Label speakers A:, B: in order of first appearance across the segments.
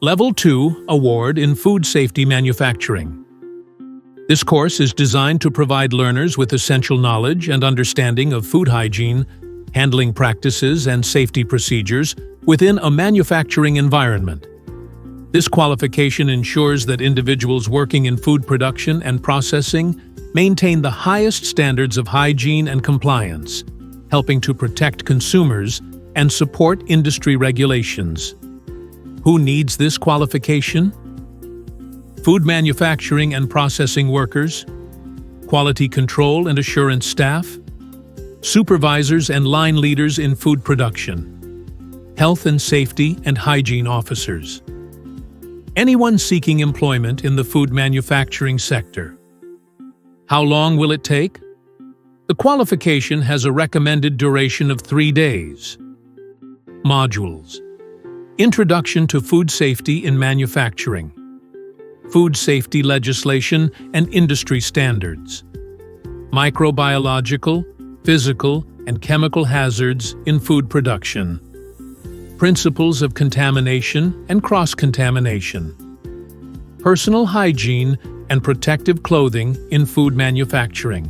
A: Level 2 Award in Food Safety Manufacturing. This course is designed to provide learners with essential knowledge and understanding of food hygiene, handling practices, and safety procedures within a manufacturing environment. This qualification ensures that individuals working in food production and processing maintain the highest standards of hygiene and compliance, helping to protect consumers and support industry regulations. Who needs this qualification? Food manufacturing and processing workers, quality control and assurance staff, supervisors and line leaders in food production, health and safety and hygiene officers. Anyone seeking employment in the food manufacturing sector. How long will it take? The qualification has a recommended duration of 3 days. Modules: Introduction to Food Safety in Manufacturing, Food Safety Legislation and Industry Standards, Microbiological, Physical, and Chemical Hazards in Food Production, Principles of Contamination and Cross-contamination, Personal Hygiene and Protective Clothing in Food Manufacturing,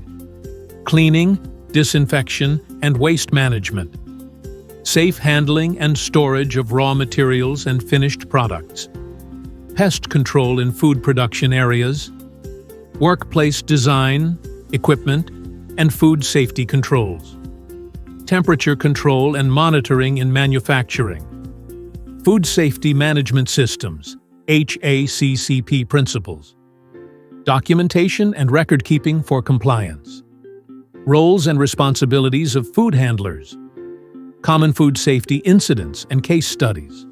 A: Cleaning, Disinfection, and Waste Management, Safe Handling and Storage of Raw Materials and Finished Products, Pest Control in Food Production Areas, Workplace Design, Equipment, and Food Safety Controls, Temperature Control and Monitoring in Manufacturing, Food Safety Management Systems, HACCP Principles, Documentation and Record Keeping for Compliance, Roles and Responsibilities of Food Handlers, Common Food Safety Incidents and Case Studies,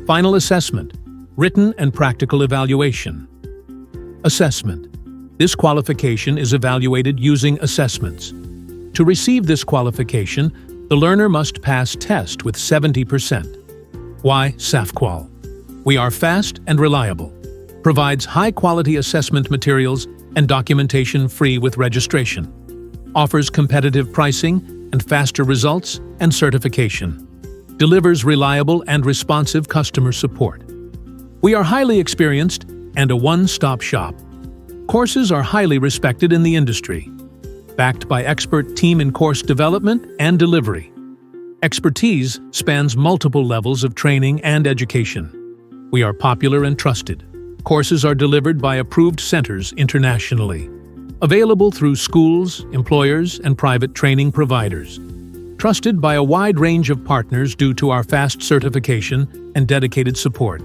A: Final Assessment, Written and Practical Evaluation. Assessment. This qualification is evaluated using assessments. To receive this qualification, the learner must pass test with 70%. Why SAFQUAL? We are fast and reliable, provides high-quality assessment materials and documentation free with registration, offers competitive pricing and faster results and certification, delivers reliable and responsive customer support. We are highly experienced and a one-stop shop. Courses are highly respected in the industry, backed by expert team in course development and delivery. Expertise spans multiple levels of training and education. We are popular and trusted. Courses are delivered by approved centers internationally, available through schools, employers, and private training providers. Trusted by a wide range of partners due to our fast certification and dedicated support.